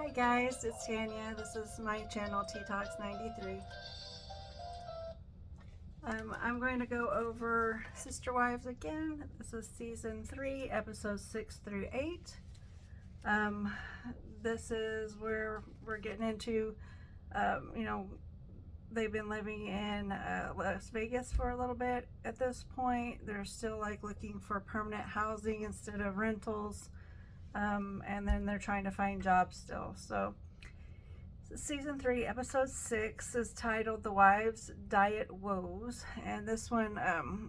Hi guys, it's Tanya. This is my channel, Tea Talks 93. I'm going to go over Sister Wives again. This is season 3, episodes 6 through 8. This is where we're getting into, you know, they've been living in Las Vegas for a little bit. At this point, they're still like looking for permanent housing instead of rentals. And then they're trying to find jobs still. So season 3 episode 6 is titled The Wives Diet Woes, and this one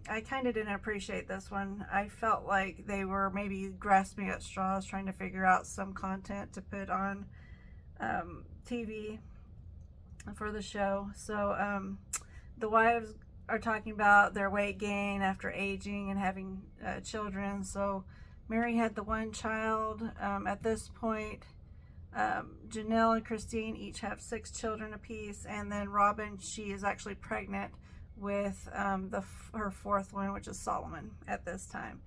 I kind of didn't appreciate this one. I felt like they were maybe grasping at straws trying to figure out some content to put on TV for the show. So the wives are talking about their weight gain after aging and having children. So Mary had the one child. At this point, Janelle and Christine each have 6 children apiece, and then Robin, she is actually pregnant with her 4th one, which is Solomon at this time.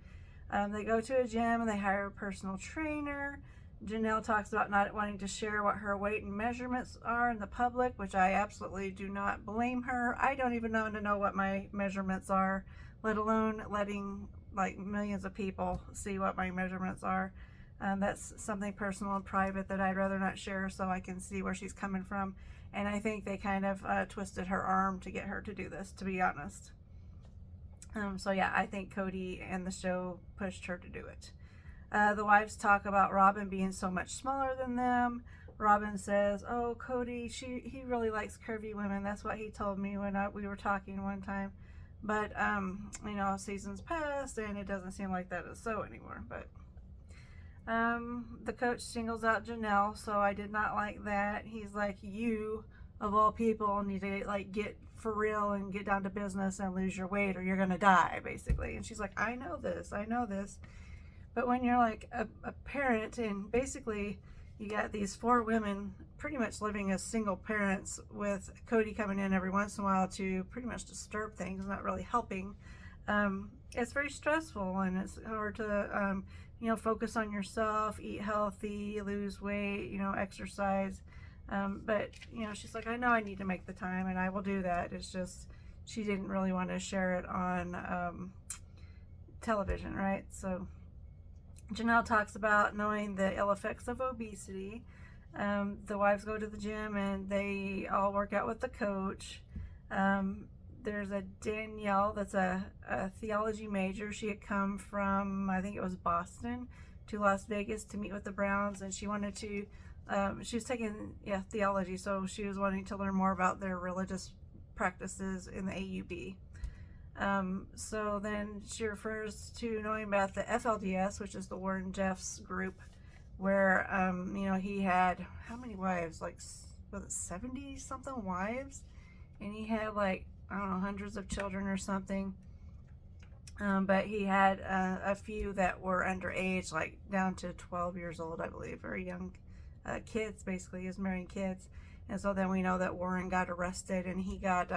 They go to a gym and they hire a personal trainer. Janelle talks about not wanting to share what her weight and measurements are in the public, which I absolutely do not blame her. I don't even want to know what my measurements are, let alone letting like millions of people see what my measurements are. That's something personal and private that I'd rather not share, so I can see where she's coming from. And I think they kind of twisted her arm to get her to do this, to be honest. So yeah, I think Cody and the show pushed her to do it. The wives talk about Robin being so much smaller than them. Robin says, "Oh, Cody, he really likes curvy women. That's what he told me when we were talking one time." But you know, seasons passed, and it doesn't seem like that is so anymore. But the coach singles out Janelle, so I did not like that. He's like, "You, of all people, need to like get for real and get down to business and lose your weight, or you're gonna die," basically. And she's like, I know this." But when you're like a parent, and basically you got these 4 women pretty much living as single parents, with Cody coming in every once in a while to pretty much disturb things, not really helping, it's very stressful, and it's hard to you know, focus on yourself, eat healthy, lose weight, you know, exercise. But you know, she's like, I know I need to make the time, and I will do that. It's just she didn't really want to share it on television, right? So Janelle talks about knowing the ill effects of obesity. The wives go to the gym and they all work out with the coach. There's a Danielle that's a theology major. She had come from, I think it was Boston, to Las Vegas to meet with the Browns, and she wanted to, she was taking theology, so she was wanting to learn more about their religious practices in the AUB. So then she refers to knowing about the FLDS, which is the Warren Jeffs group, where you know, he had how many wives? Like, was it 70 something wives? And he had like, I don't know, hundreds of children or something. But he had a few that were underage, like down to 12 years old, I believe, very young kids. Basically, he was marrying kids. And so then we know that Warren got arrested, and he got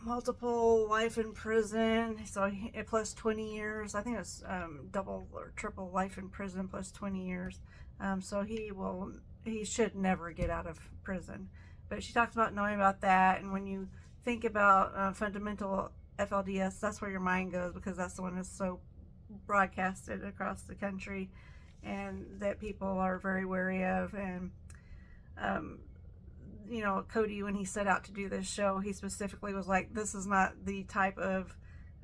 multiple life in prison. So plus 20 years. I think it was double or triple life in prison plus 20 years. So he should never get out of prison. But she talks about knowing about that, and when you think about fundamental FLDS, that's where your mind goes, because that's the one that's so broadcasted across the country, and that people are very wary of. And you know, Cody, when he set out to do this show, he specifically was like, this is not the type of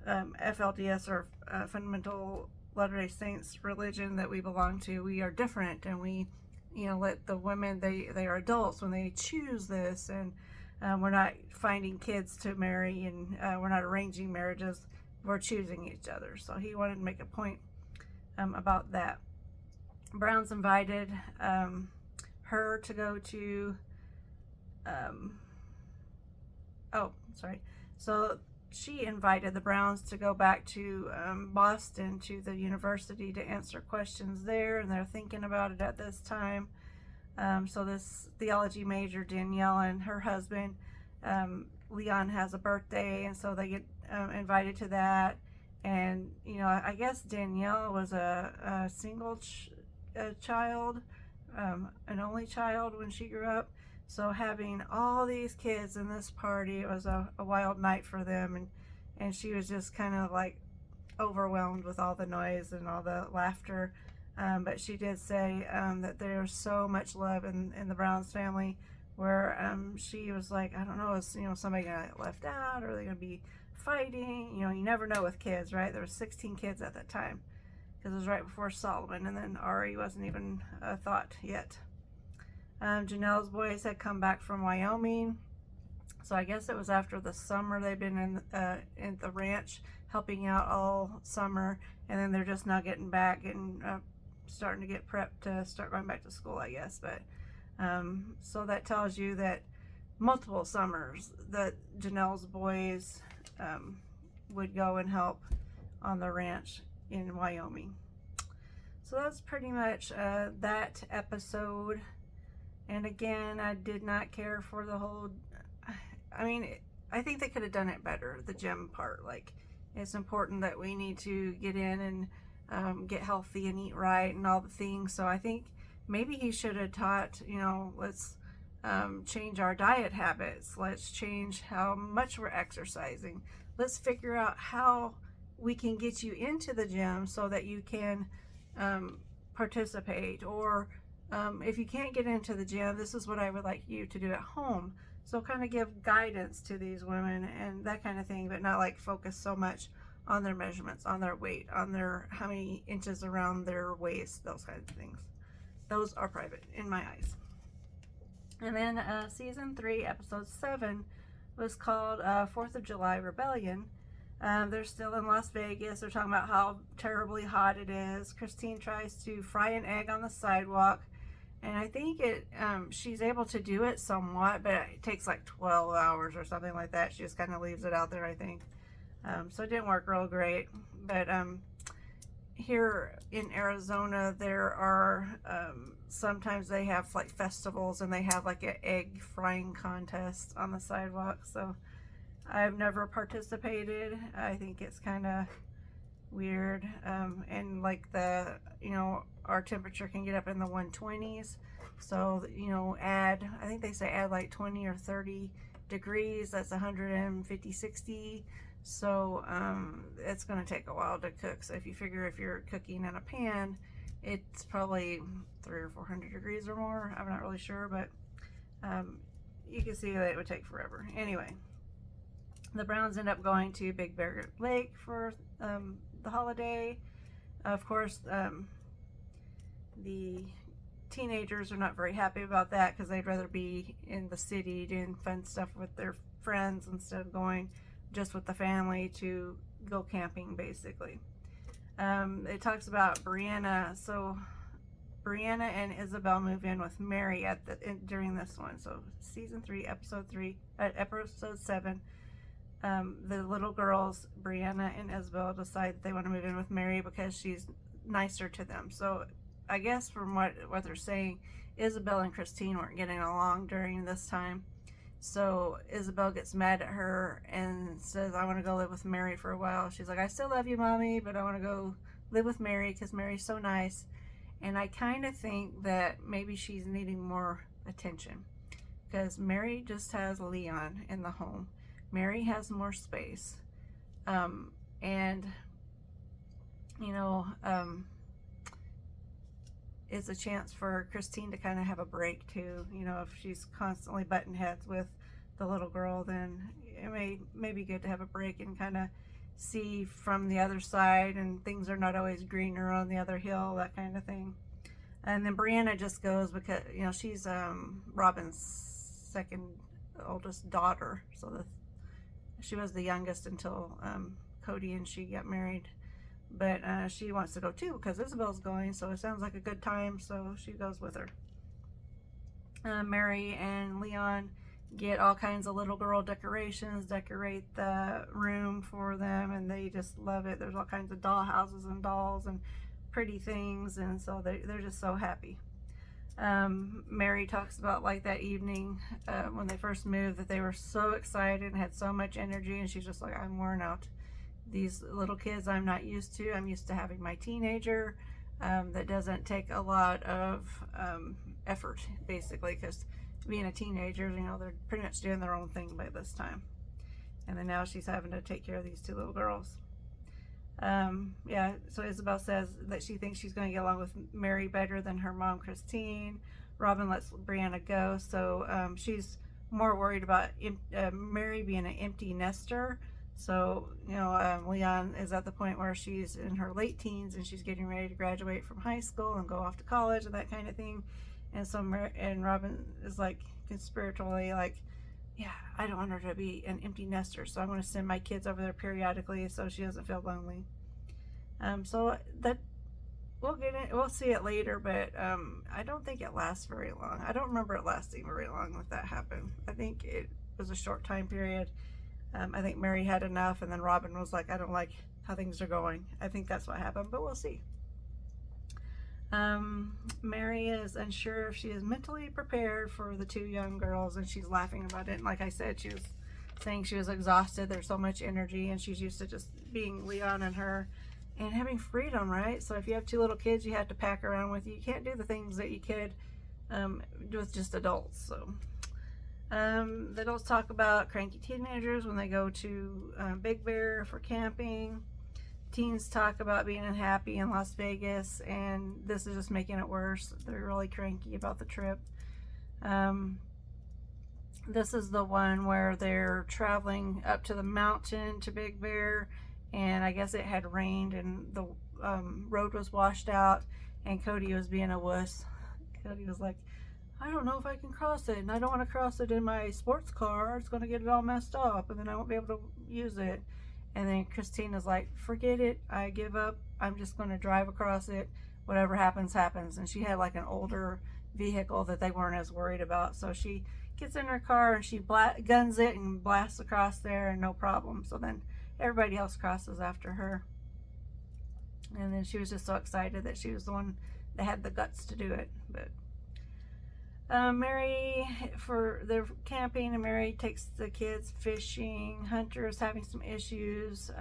FLDS or fundamental Latter-day Saints religion that we belong to. We are different, and we, you know, let the women, they are adults when they choose this, and we're not finding kids to marry, and we're not arranging marriages, we're choosing each other. So he wanted to make a point about that. Brown's invited her to go to so she invited the Browns to go back to Boston, to the university, to answer questions there, and they're thinking about it at this time. So this theology major, Danielle, and her husband, Leon, has a birthday, and so they get invited to that. And, you know, I guess Danielle was a single child an only child when she grew up. So having all these kids in this party, it was a wild night for them, and she was just kind of like overwhelmed with all the noise and all the laughter. But she did say that there's so much love in the Browns family, where she was like, I don't know, is somebody gonna get left out, or are they gonna be fighting? You never know with kids, right? There were 16 kids at that time, because it was right before Solomon, and then Ari wasn't even a thought yet. Janelle's boys had come back from Wyoming, so I guess it was after the summer. They've been in the ranch helping out all summer, and then they're just now getting back and starting to get prepped to start going back to school, I guess. But so that tells you that multiple summers that Janelle's boys would go and help on the ranch in Wyoming. So that's pretty much that episode. And again, I did not care for the whole, I mean, I think they could have done it better, the gym part. Like, it's important that we need to get in and get healthy and eat right and all the things. So I think maybe he should have taught, let's change our diet habits. Let's change how much we're exercising. Let's figure out how we can get you into the gym so that you can participate. Or if you can't get into the gym, this is what I would like you to do at home. So kind of give guidance to these women and that kind of thing, but not like focus so much on their measurements, on their weight, on their how many inches around their waist, those kinds of things. Those are private in my eyes. And then season 3, episode 7 was called 4th of July Rebellion. They're still in Las Vegas. They're talking about how terribly hot it is. Christine tries to fry an egg on the sidewalk, and I think she's able to do it somewhat, but it takes like 12 hours or something like that. She just kind of leaves it out there, I think. So it didn't work real great. But here in Arizona, there are sometimes they have like festivals, and they have like an egg frying contest on the sidewalk. So I've never participated. I think it's kind of weird. And like our temperature can get up in the 120s. So, I think they say add like 20 or 30 degrees. That's 150, 60. So it's going to take a while to cook. So if you figure if you're cooking in a pan, it's probably 300 or 400 degrees or more. I'm not really sure, but you can see that it would take forever. Anyway, the Browns end up going to Big Bear Lake for the holiday. Of course, the teenagers are not very happy about that, because they'd rather be in the city doing fun stuff with their friends instead of going just with the family to go camping, basically. It talks about Brianna. So Brianna and Isabel move in with Mary during this one. So season 3, episode 7. The little girls, Brianna and Isabel, decide that they want to move in with Mary because she's nicer to them. So I guess from what they're saying, Isabel and Christine weren't getting along during this time. So Isabel gets mad at her and says, I want to go live with Mary for a while. She's like, I still love you, Mommy, but I want to go live with Mary because Mary's so nice. And I kind of think that maybe she's needing more attention, because Mary just has Leon in the home. Mary has more space. It's a chance for Christine to kind of have a break too. If she's constantly butting heads with the little girl, then it may be good to have a break and kind of see from the other side, and things are not always greener on the other hill, that kind of thing. And then Brianna just goes because she's Robin's second oldest daughter, so she was the youngest until Cody and she got married. But she wants to go too because Isabel's going, so it sounds like a good time, so she goes with her. Mary and Leon get all kinds of little girl decorations, decorate the room for them, and they just love it. There's all kinds of doll houses and dolls and pretty things, and so they're just so happy. Mary talks about like that evening when they first moved, that they were so excited and had so much energy, and she's just like, I'm worn out. These little kids I'm not used to. I'm used to having my teenager. that doesn't take a lot of effort, basically, because being a teenager, you know, they're pretty much doing their own thing by this time. And then now she's having to take care of these two little girls. Yeah, so Isabel says that she thinks she's going to get along with Mary better than her mom, Christine. Robin lets Brianna go, so she's more worried about Mary being an empty nester. So, you know, Leon is at the point where she's in her late teens and she's getting ready to graduate from high school and go off to college and that kind of thing. And so, and Robin is like conspiratorially like, yeah, I don't want her to be an empty nester, so I'm going to send my kids over there periodically so she doesn't feel lonely. So that we'll see it later, but I don't think it lasts very long. I don't remember it lasting very long if that happened. I think it was a short time period. I think Mary had enough, and then Robin was like, I don't like how things are going. I think that's what happened, but we'll see. Mary is unsure if she is mentally prepared for the two young girls, and she's laughing about it. And like I said, she was saying she was exhausted. There's so much energy, and she's used to just being Leon and her and having freedom, right? So if you have two little kids you have to pack around with you, you can't do the things that you could with just adults. So the adults talk about cranky teenagers when they go to Big Bear for camping. Teens talk about being unhappy in Las Vegas, and this is just making it worse. They're really cranky about the trip. This is the one where they're traveling up to the mountain to Big Bear, and I guess it had rained and the road was washed out, and Cody was being a wuss. Cody was like, I don't know if I can cross it, and I don't want to cross it in my sports car. It's going to get it all messed up, and then I won't be able to use it. And then Christina's like, forget it, I give up, I'm just going to drive across it, whatever happens, happens. And she had like an older vehicle that they weren't as worried about, so she gets in her car and she guns it and blasts across there, and no problem. So then everybody else crosses after her, and then she was just so excited that she was the one that had the guts to do it. But Mary, for their camping, and Mary takes the kids fishing. Hunter is having some issues.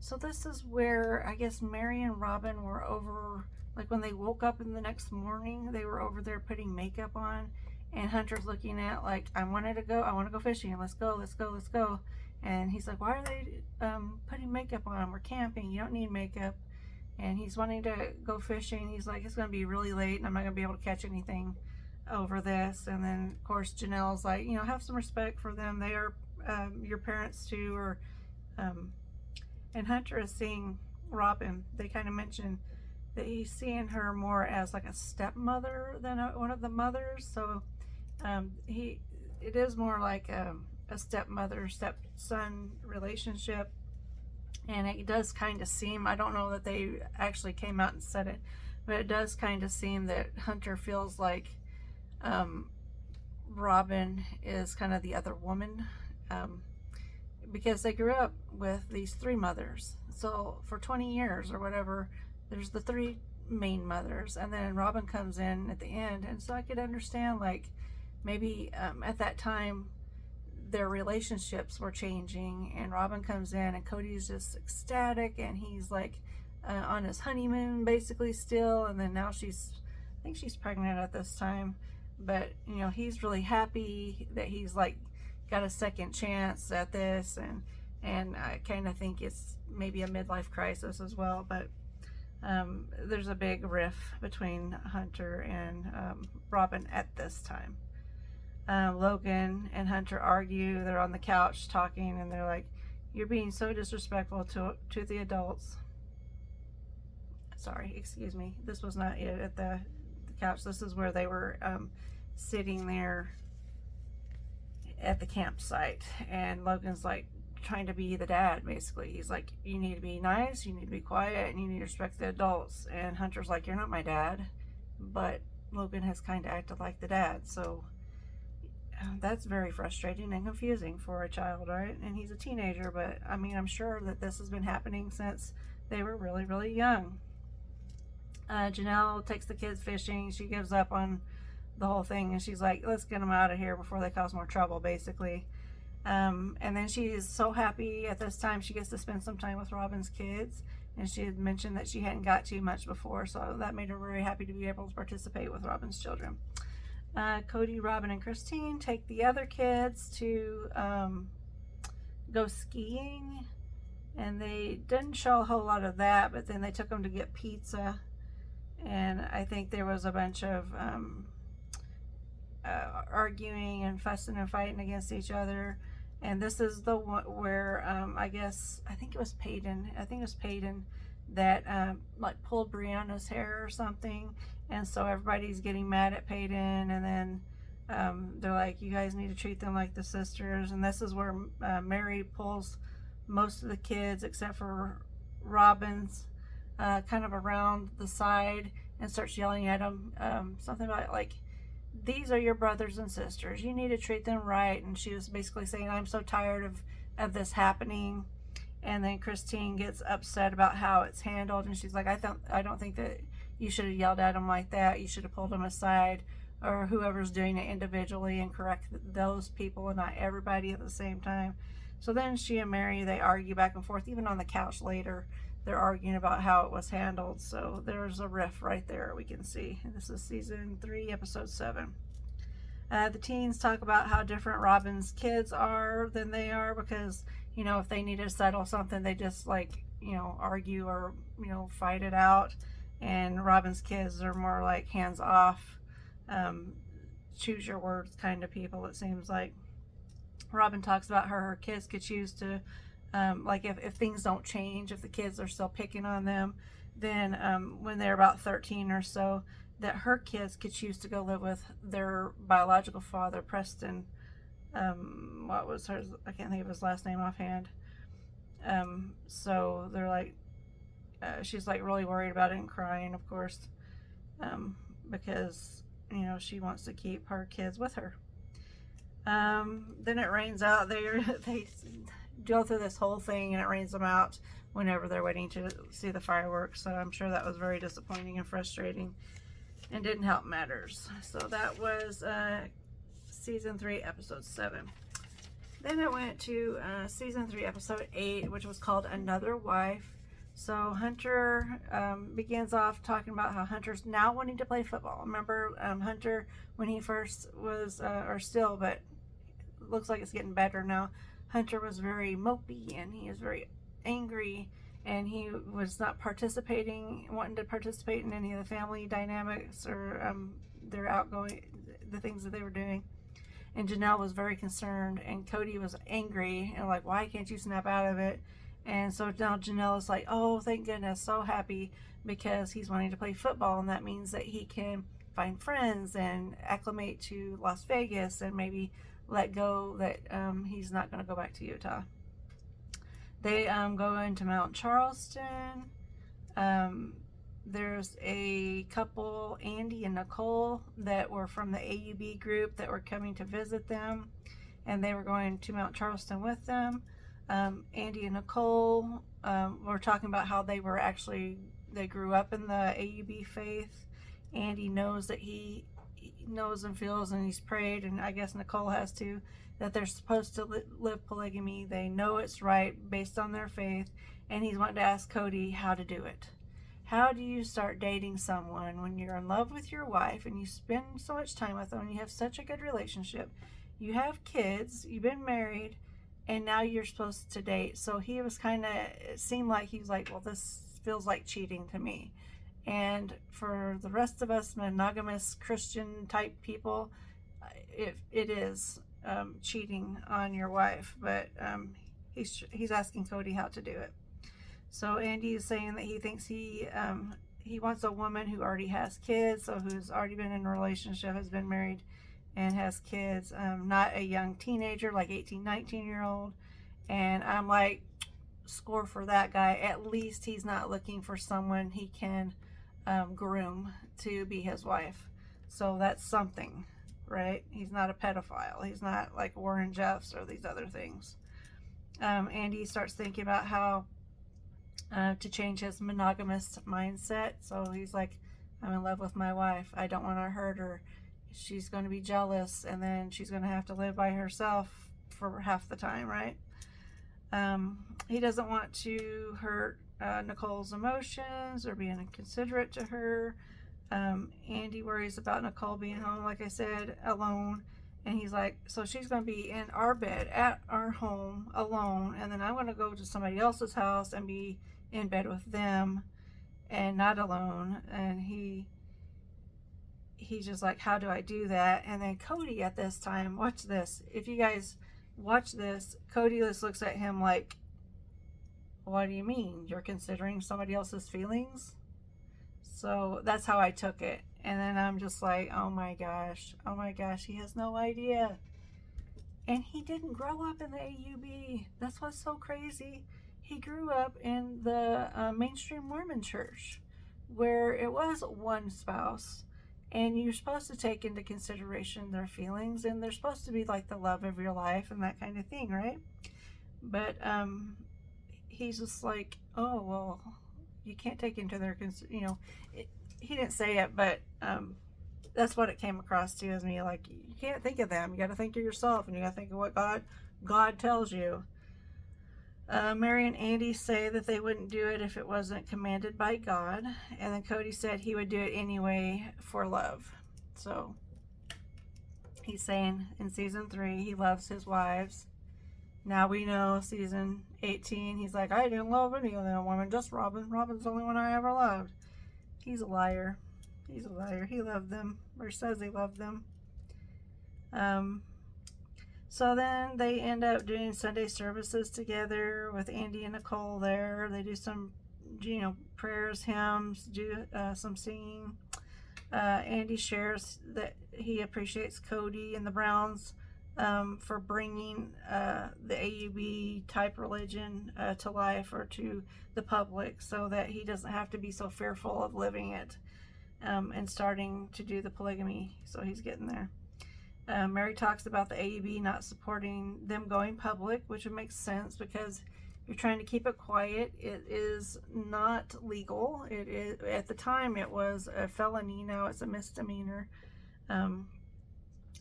So this is where I guess Mary and Robin were over, like when they woke up in the next morning, they were over there putting makeup on, and Hunter's looking at like, I want to go fishing, let's go. And he's like, why are they putting makeup on? We're camping, you don't need makeup. And he's wanting to go fishing. He's like, it's going to be really late and I'm not going to be able to catch anything over this. And then of course Janelle's like, you know, have some respect for them, they are your parents too. Or and Hunter is seeing Robin, they kind of mention that he's seeing her more as like a stepmother than one of the mothers. So it is more like a stepmother stepson relationship, and it does kind of seem, I don't know that they actually came out and said it, but it does kind of seem that Hunter feels like Robin is kind of the other woman, because they grew up with these three mothers. So for 20 years or whatever, there's the three main mothers, and then Robin comes in at the end. And so I could understand, like, maybe at that time their relationships were changing, and Robin comes in and Cody's just ecstatic, and he's like on his honeymoon basically still, and then now I think she's pregnant at this time. But you know, he's really happy that he's like got a second chance at this, and I kind of think it's maybe a midlife crisis as well. But there's a big riff between Hunter and Robin at this time. Logan and Hunter argue. They're on the couch talking, and they're like, you're being so disrespectful to the adults. Sorry, excuse me, this was not it at the couch. This is where they were sitting there at the campsite, and Logan's like trying to be the dad basically. He's like, you need to be nice, you need to be quiet, and you need to respect the adults. And Hunter's like, you're not my dad. But Logan has kind of acted like the dad, so that's very frustrating and confusing for a child, right? And he's a teenager, but I mean, I'm sure that this has been happening since they were really, really young. Janelle takes the kids fishing. She gives up on the whole thing, and she's like, let's get them out of here before they cause more trouble, basically. And then she is so happy at this time she gets to spend some time with Robin's kids. and she had mentioned that she hadn't got too much before, so that made her very happy to be able to participate with Robin's children. Cody, Robin, and Christine take the other kids to go skiing, and they didn't show a whole lot of that, but then they took them to get pizza, and I think there was a bunch of arguing and fussing and fighting against each other. And this is the one where I think it was Peyton that like pulled Brianna's hair or something, and so everybody's getting mad at Peyton, and then they're like, you guys need to treat them like the sisters. And this is where Mary pulls most of the kids except for Robin's kind of around the side and starts yelling at them something about like, these are your brothers and sisters, you need to treat them right. And she was basically saying, I'm so tired of this happening. And then Christine gets upset about how it's handled, and she's like, I don't think that you should have yelled at them like that. You should have pulled them aside, or whoever's doing it individually, and correct those people and not everybody at the same time. So then she and Mary, they argue back and forth. Even on the couch later, they're arguing about how it was handled. So there's a riff right there we can see. And this is season 3, episode 7. The teens talk about how different Robin's kids are than they are, because, you know, if they need to settle something, they just like, you know, argue or, you know, fight it out. And Robin's kids are more like hands off, choose your words kind of people, it seems like. Robin talks about her kids could choose to, like if things don't change, if the kids are still picking on them, then when they're about 13 or so, that her kids could choose to go live with their biological father, Preston. What was hers? I can't think of his last name offhand. So they're like, she's like really worried about it and crying, of course, because, you know, she wants to keep her kids with her. Then it rains out. They go through this whole thing, and it rains them out whenever they're waiting to see the fireworks. So I'm sure that was very disappointing and frustrating, and didn't help matters. So that was season 3, episode 7. Then it went to season 3, episode 8, which was called Another Wife. So Hunter begins off talking about how Hunter's now wanting to play football. Remember, Hunter, when he first was, or still, but looks like it's getting better now, Hunter was very mopey, and he is very angry, and he was not wanting to participate in any of the family dynamics or the things that they were doing. And Janelle was very concerned, and Cody was angry and like, why can't you snap out of it? And so now Janelle is like, oh, thank goodness, so happy, because he's wanting to play football, and that means that he can find friends and acclimate to Las Vegas, and maybe let go that he's not going to go back to Utah. They go into Mount Charleston. There's a couple, Andy and Nicole, that were from the AUB group that were coming to visit them, and they were going to Mount Charleston with them. Andy and Nicole were talking about how they grew up in the AUB faith. Andy knows that he knows and feels, and he's prayed, and I guess Nicole has too, that they're supposed to live polygamy. They know it's right based on their faith, and he's wanting to ask Cody how to do it. How do you start dating someone when you're in love with your wife and you spend so much time with them and you have such a good relationship, you have kids, you've been married, and now you're supposed to date? So he was it seemed like he was like, well, this feels like cheating to me. And for the rest of us monogamous Christian type people, it is cheating on your wife. But he's asking Cody how to do it. So Andy is saying that he thinks he wants a woman who already has kids, so who's already been in a relationship, has been married, and has kids, not a young teenager, like 18, 19-year-old. And I'm like, score for that guy. At least he's not looking for someone he can groom to be his wife. So that's something, right? He's not a pedophile. He's not like Warren Jeffs or these other things. Andy starts thinking about how to change his monogamous mindset. So he's like, I'm in love with my wife. I don't want to hurt her. She's going to be jealous, and then she's going to have to live by herself for half the time, right? He doesn't want to hurt Nicole's emotions or being inconsiderate to her. Andy worries about Nicole being home, like I said, alone. And he's like, so she's going to be in our bed at our home alone, and then I'm going to go to somebody else's house and be in bed with them and not alone. And he's just like, how do I do that? And then Cody at this time, watch this. If you guys watch this, Cody just looks at him like, what do you mean? You're considering somebody else's feelings? So that's how I took it. And then I'm just like, oh my gosh, he has no idea. And he didn't grow up in the AUB. That's what's so crazy. He grew up in the mainstream Mormon church, where it was one spouse. And you're supposed to take into consideration their feelings, and they're supposed to be like the love of your life and that kind of thing, right? But he's just like, oh, well, you can't take into their, he didn't say it, but that's what it came across to as me. Like, you can't think of them. You got to think of yourself, and you got to think of what God tells you. Mary and Andy say that they wouldn't do it if it wasn't commanded by God. And then Cody said he would do it anyway for love. So he's saying in season 3, he loves his wives. Now we know season 18, he's like, I didn't love any of them women, just Robin. Robin's the only one I ever loved. He's a liar. He's a liar. He loved them, or says he loved them. So then they end up doing Sunday services together with Andy and Nicole there. They do some, prayers, hymns, do some singing. Andy shares that he appreciates Cody and the Browns for bringing the AUB type religion to life or to the public, so that he doesn't have to be so fearful of living it and starting to do the polygamy. So he's getting there. Mary talks about the AUB not supporting them going public, which would make sense because you're trying to keep it quiet. It is not legal. It is, at the time it was a felony. Now it's a misdemeanor. And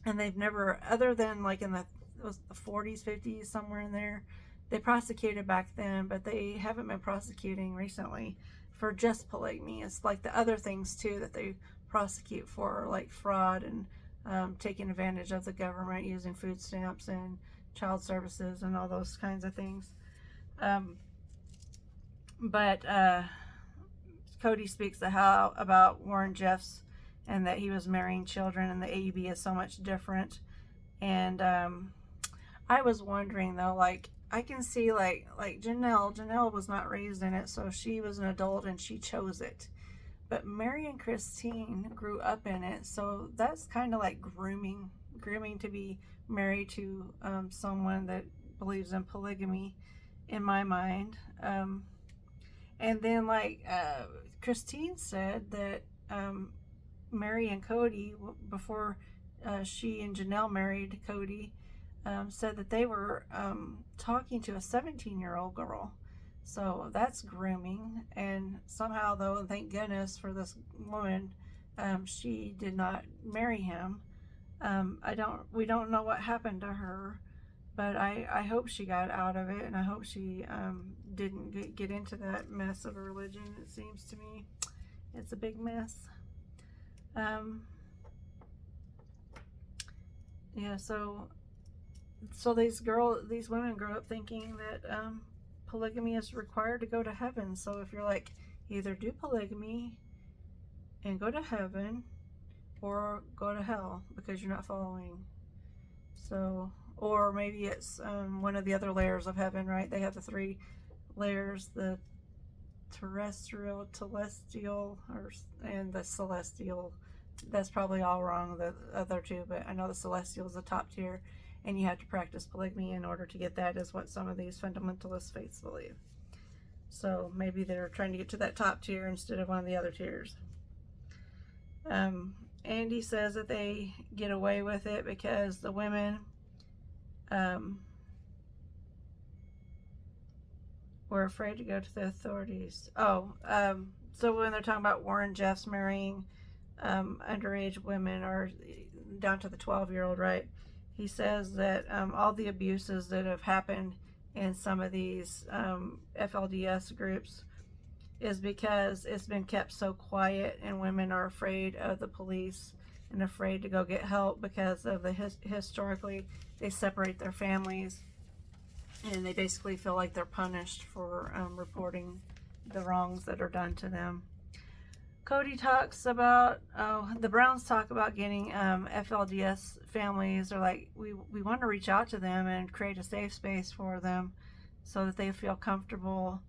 they've never, other than like in the 40s, 50s, somewhere in there, they prosecuted back then, but they haven't been prosecuting recently for just polygamy. It's like the other things too that they prosecute for, like fraud and taking advantage of the government using food stamps and child services and all those kinds of things. But Cody speaks about Warren Jeffs and that he was marrying children, and the AUB is so much different. And I was wondering though, like, I can see like Janelle was not raised in it, so she was an adult and she chose it. But Mary and Christine grew up in it, so that's kind of like grooming to be married to someone that believes in polygamy, in my mind. And then like Christine said that Mary and Cody, before she and Janelle married Cody, said that they were talking to a 17-year-old girl. So that's grooming. And somehow, though, thank goodness for this woman, she did not marry him. We don't know what happened to her, but I hope she got out of it, and I hope she didn't get into that mess of a religion. It seems to me it's a big mess. Yeah, so these women grow up thinking that polygamy is required to go to heaven. So if you're like, either do polygamy and go to heaven, or go to hell because you're not following. So, or maybe it's one of the other layers of heaven, right? They have the 3 layers: the terrestrial, telestial, and the celestial. That's probably all wrong, the other 2, but I know the celestial is the top tier, and you have to practice polygamy in order to get that, is what some of these fundamentalist faiths believe. So maybe they're trying to get to that top tier instead of one of the other tiers. Andy says that they get away with it because the women were afraid to go to the authorities. So when they're talking about Warren Jeffs marrying underage women, or down to the 12-year-old, right? He says that all the abuses that have happened in some of these FLDS groups is because it's been kept so quiet, and women are afraid of the police and afraid to go get help because of the historically they separate their families, and they basically feel like they're punished for reporting the wrongs that are done to them. Cody talks about, the Browns talk about getting FLDS families, or like, we want to reach out to them and create a safe space for them so that they feel comfortable.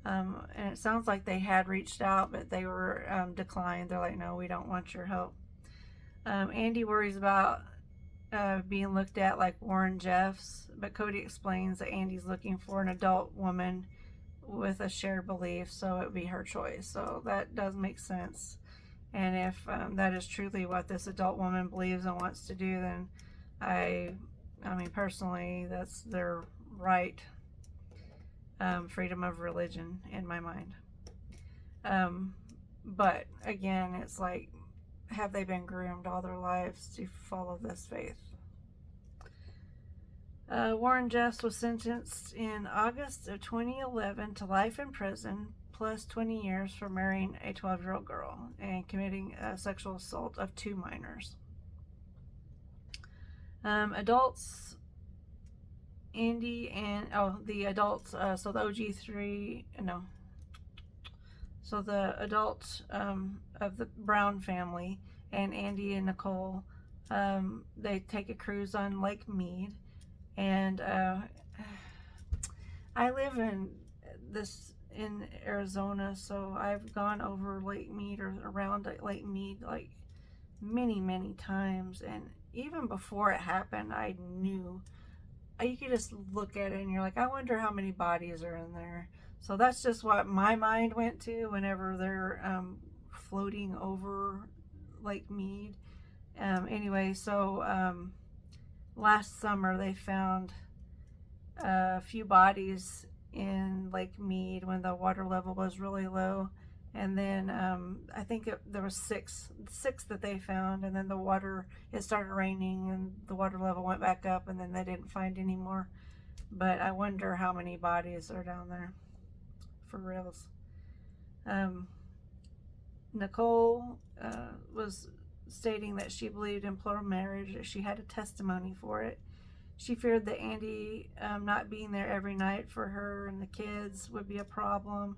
And it sounds like they had reached out, but they were declined. They're like, no, we don't want your help. Andy worries about being looked at like Warren Jeffs, but Cody explains that Andy's looking for an adult woman with a shared belief, so it would be her choice. So that does make sense. And if that is truly what this adult woman believes and wants to do, then I mean, personally, that's their right. Freedom of religion in my mind. But again, it's like, have they been groomed all their lives to follow this faith? Warren Jeffs was sentenced in August of 2011 to life in prison plus 20 years for marrying a 12-year-old girl and committing sexual assault of 2 minors. Adults, Andy and, the adults, so the OG3, no. So the adults of the Brown family and Andy and Nicole, they take a cruise on Lake Mead. And I live in Arizona, so I've gone over Lake Mead or around Lake Mead like many times. And even before it happened, I knew. You could just look at it and you're like, I wonder how many bodies are in there. So that's just what my mind went to whenever they're floating over Lake Mead. Anyway, so last summer they found a few bodies in Lake Mead when the water level was really low. And then I think there was six that they found, and then it started raining and the water level went back up, and then they didn't find any more. But I wonder how many bodies are down there, for reals. Nicole was stating that she believed in plural marriage. She had a testimony for it. She feared that Andy not being there every night for her and the kids would be a problem.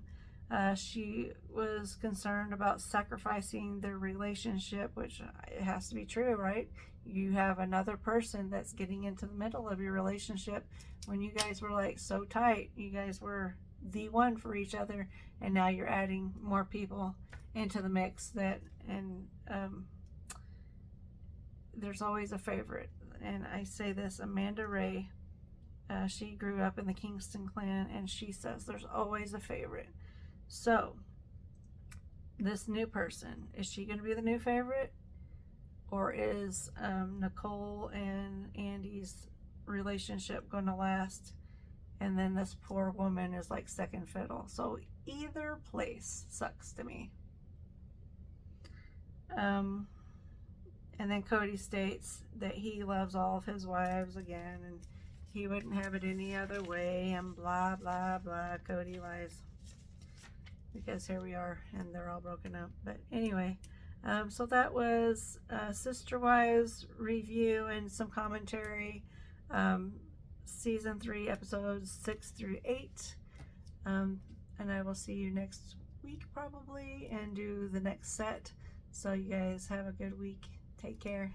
She was concerned about sacrificing their relationship, which it has to be true, right? You have another person that's getting into the middle of your relationship when you guys were like so tight. You guys were the one for each other, and now you're adding more people into the mix there's always a favorite. And I say this, Amanda Ray, she grew up in the Kingston clan, and she says there's always a favorite. So, this new person, is she going to be the new favorite? Or is Nicole and Andy's relationship going to last? And then this poor woman is like second fiddle. So, either place sucks to me. And then Cody states that he loves all of his wives again, and he wouldn't have it any other way, and blah, blah, blah. Cody lies. Because here we are, and they're all broken up. But anyway, so that was Sister Wives review and some commentary. Season 3, episodes 6 through 8. And I will see you next week probably, and do the next set. So you guys have a good week. Take care.